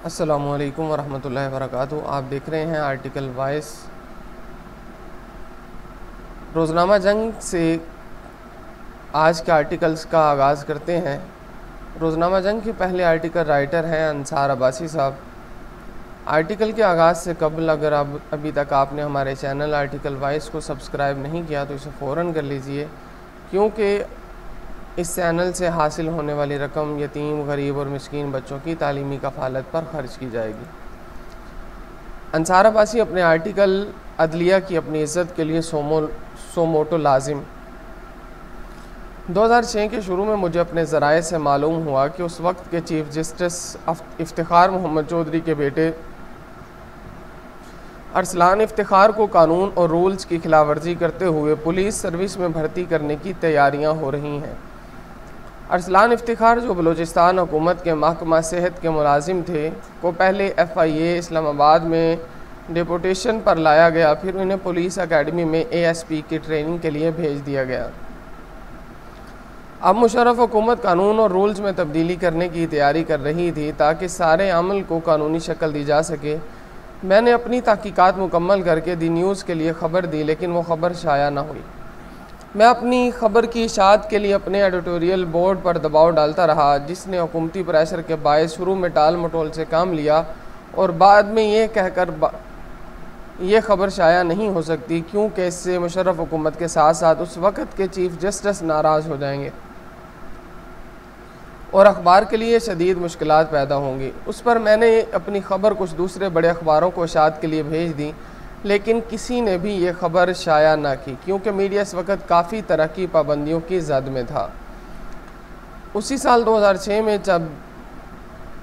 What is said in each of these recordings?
अस्सलामुअलैकुम वरहमतुल्लाहि वबरकातुहू। आप देख रहे हैं आर्टिकल वॉइस। रोज़नामा जंग से आज के आर्टिकल्स का आगाज़ करते हैं। रोज़नामा जंग के पहले आर्टिकल राइटर हैं अंसार अब्बासी साहब। आर्टिकल के आगाज़ से कबल अगर अब अभी तक आपने हमारे चैनल आर्टिकल वॉइस को सब्सक्राइब नहीं किया तो इसे फ़ौरन कर लीजिए, क्योंकि इस चैनल से हासिल होने वाली रकम यतीम, गरीब और मिस्कीन बच्चों की तालीमी कफ़ालत पर ख़र्च की जाएगी। अंसार अब्बासी अपने आर्टिकल अदलिया की अपनी इज़्ज़त के लिए सो मोटो लाजिम। 2006 के शुरू में मुझे अपने ज़राए से मालूम हुआ कि उस वक्त के चीफ जस्टिस इफ्तिखार मोहम्मद चौधरी के बेटे अरसलान इफ्तिखार को कानून और रूल्स की खिलाफ वर्जी करते हुए पुलिस सर्विस में भर्ती करने की तैयारियां हो रही हैं। अरसलान इफ्तिखार, जो बलूचिस्तान हुकूमत के महकमा सेहत के मुलाजिम थे, को पहले FIA इस्लामाबाद में डिपोटेशन पर लाया गया, फिर उन्हें पुलिस अकेडमी में ASP की ट्रेनिंग के लिए भेज दिया गया। अब मुशर्रफ हुकूमत कानून और रूल्स में तब्दीली करने की तैयारी कर रही थी ताकि सारे अमल को कानूनी शक्ल दी जा सके। मैंने अपनी तहकीकात मुकम्मल करके दी न्यूज़ के लिए ख़बर दी, लेकिन वो ख़बर शाया न हुई। मैं अपनी ख़बर की इशाअत के लिए अपने एडिटोरियल बोर्ड पर दबाव डालता रहा, जिसने हुकूमती प्रेशर के बायस शुरू में टाल मटोल से काम लिया और बाद में ये कहकर ये ख़बर शाया नहीं हो सकती, क्योंकि इससे मुशर्रफ हुकूमत के साथ साथ उस वक़्त के चीफ जस्टिस नाराज़ हो जाएंगे और अखबार के लिए शदीद मुश्किलात पैदा होंगी। उस पर मैंने अपनी ख़बर कुछ दूसरे बड़े अखबारों को इशाअत के लिए भेज दी, लेकिन किसी ने भी ये ख़बर शाया ना की, क्योंकि मीडिया इस वक्त काफ़ी तरह की पाबंदियों की जद में था। उसी साल 2006 में जब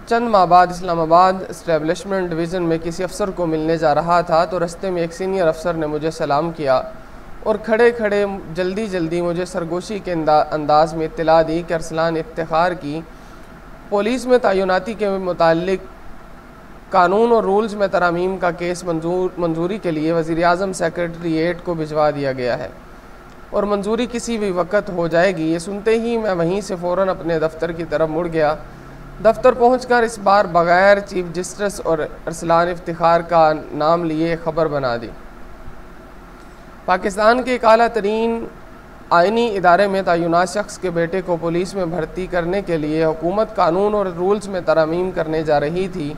चंद माह बाद इस्लामाबाद इस्टेब्लिशमेंट डिवीज़न में किसी अफसर को मिलने जा रहा था तो रस्ते में एक सीनियर अफसर ने मुझे सलाम किया और खड़े खड़े जल्दी मुझे सरगोशी के अंदाज में इत्तला दी कि अरसलान इफ्तिखार की पुलिस में तैनाती के मुतालिक कानून और रूल्स में तरामीम का केस मंजूरी के लिए वज़ीर-ए-आज़म सेक्रेटरीट को भिजवा दिया गया है और मंजूरी किसी भी वक्त हो जाएगी। ये सुनते ही मैं वहीं से फ़ौरन अपने दफ्तर की तरफ मुड़ गया। दफ्तर पहुंचकर इस बार बग़ैर चीफ जस्टिस और अरसलान इफ्तिखार का नाम लिए ख़बर बना दी। पाकिस्तान के एक आला तरीन आइनी इदारे में तैनात शख्स के बेटे को पुलिस में भर्ती करने के लिए हुकूमत कानून और रूल्स में तरामीम करने जा रही थी।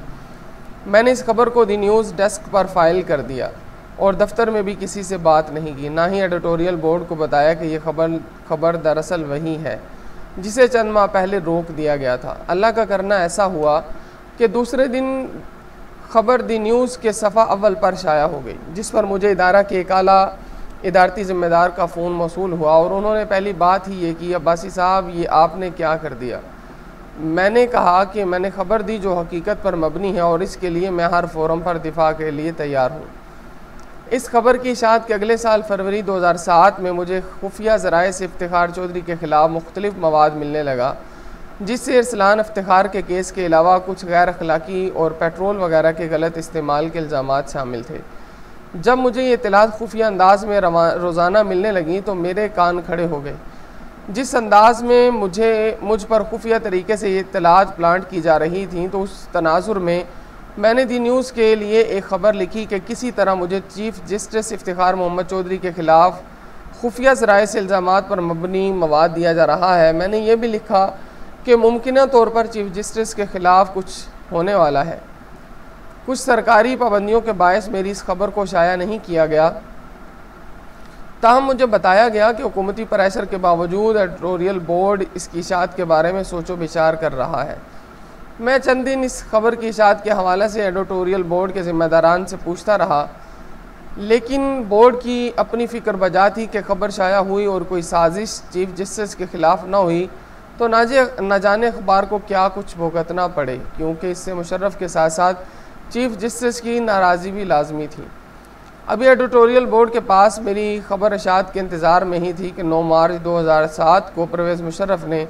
मैंने इस खबर को दी न्यूज़ डेस्क पर फाइल कर दिया और दफ्तर में भी किसी से बात नहीं की, ना ही एडिटोरियल बोर्ड को बताया कि यह खबर दरअसल वही है जिसे चंद माह पहले रोक दिया गया था। अल्लाह का करना ऐसा हुआ कि दूसरे दिन खबर दी न्यूज़ के सफ़ा अव्वल पर शाया हो गई, जिस पर मुझे इदारा के एक आला इदारती ज़िम्मेदार का फ़ोन मौसूल हुआ और उन्होंने पहली बात ही ये की, अब्बासी साहब ये आपने क्या कर दिया। मैंने कहा कि मैंने ख़बर दी जो हकीकत पर मबनी है और इसके लिए मैं हर फोरम पर दिफा के लिए तैयार हूँ। इस खबर की इशाअत के अगले साल फरवरी 2007 में मुझे खुफिया ज़राए से इफ्तिखार चौधरी के ख़िलाफ़ मुख्तलिफ मवाद मिलने लगा, जिससे अरसलान इफ्तिखार के केस के अलावा कुछ गैर अखलाकी और पेट्रोल वगैरह के गलत इस्तेमाल के इल्ज़ामात शामिल थे। जब मुझे ये इत्तलात खुफिया अंदाज में रोज़ाना मिलने लगी तो मेरे कान खड़े हो गए। जिस अंदाज में मुझ पर खुफिया तरीके से ये इत्तलात प्लांट की जा रही थी, तो उस तनाजुर में मैंने दी न्यूज़ के लिए एक ख़बर लिखी कि किसी तरह मुझे चीफ जस्टिस इफ्तिखार मोहम्मद चौधरी के ख़िलाफ़ खुफिया ज़राए से इल्ज़ामात पर मबनी मवाद दिया जा रहा है। मैंने ये भी लिखा कि मुमकिन तौर पर चीफ जस्टिस के ख़िलाफ़ कुछ होने वाला है। कुछ सरकारी पाबंदियों के बायस मेरी इस खबर को शाया नहीं किया गया, ताहम मुझे बताया गया कि हुकूमती प्रेशर के बावजूद एडिटोरियल बोर्ड इसकी इशाअत के बारे में सोचो विचार कर रहा है। मैं चंद दिन इस खबर की इशाअत के हवाले से एडिटोरियल बोर्ड के ज़िम्मेदारान से पूछता रहा, लेकिन बोर्ड की अपनी फ़िक्र बजा थी कि खबर शाया हुई और कोई साजिश चीफ जस्टिस के ख़िलाफ़ न हुई तो न जाने अखबार को क्या कुछ भुगतना पड़े, क्योंकि इससे मुशर्रफ के साथ साथ चीफ जस्टिस की नाराज़गी भी लाजमी थी। अभी एडिटोरियल बोर्ड के पास मेरी ख़बर इशाअत के इंतज़ार में ही थी कि 9 मार्च 2007 को परवेज़ मुशर्रफ ने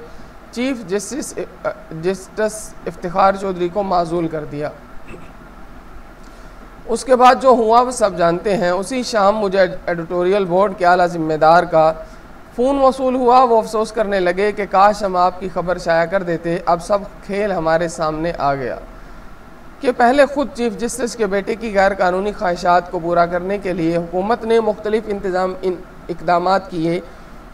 चीफ जस्टिस इफ्तिखार चौधरी को माज़ूल कर दिया। उसके बाद जो हुआ वो सब जानते हैं। उसी शाम मुझे एडिटोरियल बोर्ड के आला ज़िम्मेदार का फ़ोन मौसूल हुआ। वो अफसोस करने लगे कि काश हम आपकी ख़बर शाया कर देते, अब सब खेल हमारे सामने आ गया। कि पहले ख़ुद चीफ जस्टिस के बेटे की गैर कानूनी ख्वाहिशात को पूरा करने के लिए हुकूमत ने मुख्तलिफ इक़दाम किए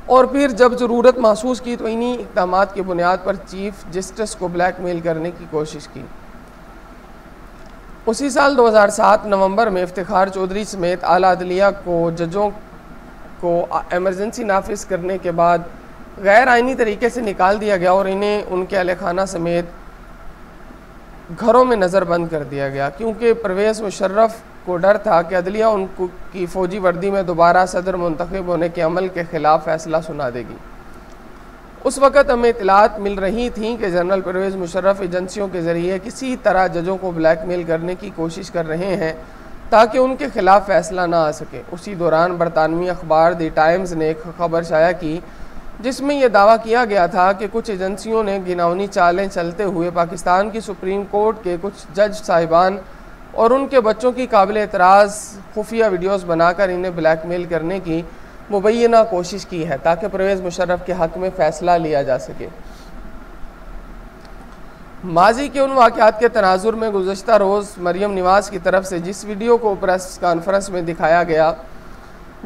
और फिर जब ज़रूरत महसूस की तो इन्हीं इक़दाम की बुनियाद पर चीफ जस्टिस को ब्लैकमेल करने की कोशिश की। उसी साल 2007 नवंबर में इफ्तिखार चौधरी समेत आला अदलिया को जजों को एमरजेंसी नाफिज करने के बाद गैर आइनी तरीके से निकाल दिया गया और इन्हें उनके अहल खाना समेत घरों में नज़रबंद कर दिया गया, क्योंकि परवेज़ मुशर्रफ को डर था कि अदलिया उनको की फ़ौजी वर्दी में दोबारा सदर मुंतखब होने के अमल के ख़िलाफ़ फ़ैसला सुना देगी। उस वक़्त हमें इतलात मिल रही थी कि जनरल परवेज़ मुशर्रफ एजेंसियों के ज़रिए किसी तरह जजों को ब्लैकमेल करने की कोशिश कर रहे हैं ताकि उनके ख़िलाफ़ फ़ैसला ना आ सके। उसी दौरान बरतानवी अखबार द टाइम्स ने एक ख़बर शाया की जिसमें यह दावा किया गया था कि कुछ एजेंसियों ने घिनौनी चालें चलते हुए पाकिस्तान की सुप्रीम कोर्ट के कुछ जज साहिबान और उनके बच्चों की काबिल एतराज़ खुफिया वीडियोस बनाकर इन्हें ब्लैकमेल करने की मुबैना कोशिश की है ताकि परवेज़ मुशर्रफ के हक़ में फ़ैसला लिया जा सके। माजी के उन वाक़यात के तनाजुर में गुज़श्ता रोज़ मरियम नवाज़ की तरफ से जिस वीडियो को प्रेस कॉन्फ्रेंस में दिखाया गया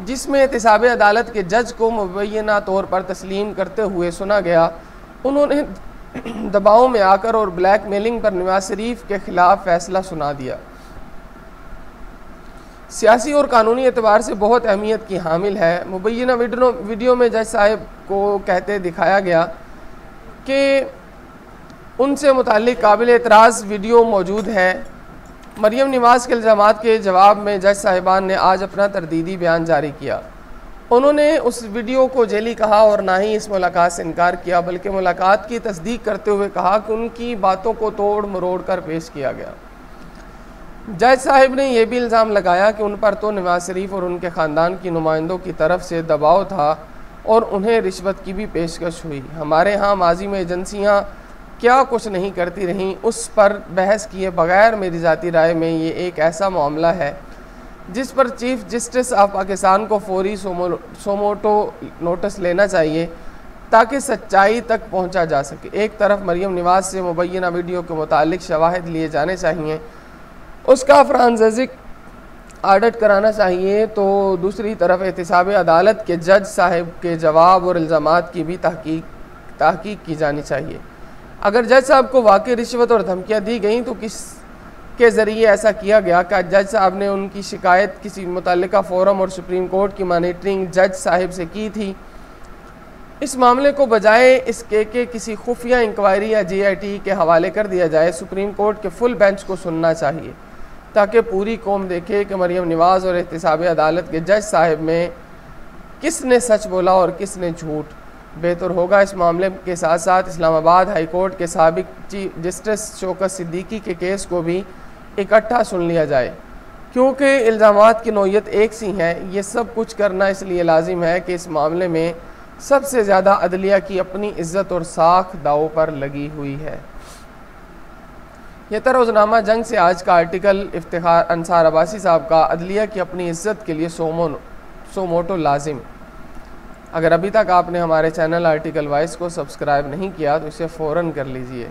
जिसमें एहतिसाब अदालत के जज को मुबैना तौर पर तस्लीम करते हुए सुना गया, उन्होंने दबाव में आकर और ब्लैकमेलिंग पर नवाज शरीफ के ख़िलाफ़ फ़ैसला सुना दिया। सियासी और कानूनी एतबार से बहुत अहमियत की हामिल है। मुबैना वीडियो में जज साहब को कहते दिखाया गया कि उनसे मुताल्लिक़ काबिल एतराज़ वीडियो मौजूद है। मरियम नवाज़ के इल्ज़ामात के जवाब में जज साहिबान ने आज अपना तरदीदी बयान जारी किया। उन्होंने उस वीडियो को जेली कहा और ना ही इस मुलाकात से इनकार किया, बल्कि मुलाकात की तस्दीक करते हुए कहा कि उनकी बातों को तोड़ मरोड़ कर पेश किया गया। जज साहिब ने यह भी इल्ज़ाम लगाया कि उन पर तो नवाज शरीफ और उनके ख़ानदान की नुमाइंदों की तरफ से दबाव था और उन्हें रिश्वत की भी पेशकश हुई। हमारे यहाँ माजी में एजेंसियाँ क्या कुछ नहीं करती रहीं, उस पर बहस किए बगैर मेरी ज़ाती राय में ये एक ऐसा मामला है जिस पर चीफ जस्टिस ऑफ पाकिस्तान को फौरी सोमोटो नोटिस लेना चाहिए ताकि सच्चाई तक पहुंचा जा सके। एक तरफ मरियम नवाज़ से मुबैना वीडियो के मुतालिक शवाहिद लिए जाने चाहिए, उसका फ्रांसिक ऑडिट कराना चाहिए, तो दूसरी तरफ एहतिसाब अदालत के जज साहब के जवाब और इल्ज़ामात की भी तहकीक की जानी चाहिए। अगर जज साहब को वाकई रिश्वत और धमकियाँ दी गई तो किस के ज़रिए ऐसा किया गया? क्या जज साहब ने उनकी शिकायत किसी मुतल्लिका फोरम और सुप्रीम कोर्ट की मॉनिटरिंग जज साहब से की थी? इस मामले को बजाय इसके कि किसी खुफिया इंक्वायरी या GIT के हवाले कर दिया जाए, सुप्रीम कोर्ट के फुल बेंच को सुनना चाहिए ताकि पूरी कौम देखे कि मरियम नवाज़ और एहतिसाब अदालत के जज साहब में किसने सच बोला और किसने झूठ। बेहतर होगा इस मामले के साथ साथ इस्लामाबाद हाई कोर्ट के साबिक चीफ जस्टिस शौकत सिद्दीकी के केस को भी इकट्ठा सुन लिया जाए, क्योंकि इल्ज़ामात की नौयत एक सी हैं। ये सब कुछ करना इसलिए लाजिम है कि इस मामले में सबसे ज़्यादा अदलिया की अपनी इज़्ज़त और साख दाव पर लगी हुई है। यह रोज़नामा जंग से आज का आर्टिकल इफ्तिखार अंसार अब्बासी साहब का अदलिया की अपनी इज़्ज़त के लिए सोमोटो लाजिम। अगर अभी तक आपने हमारे चैनल आर्टिकल वाइज को सब्सक्राइब नहीं किया तो इसे फ़ौरन कर लीजिए।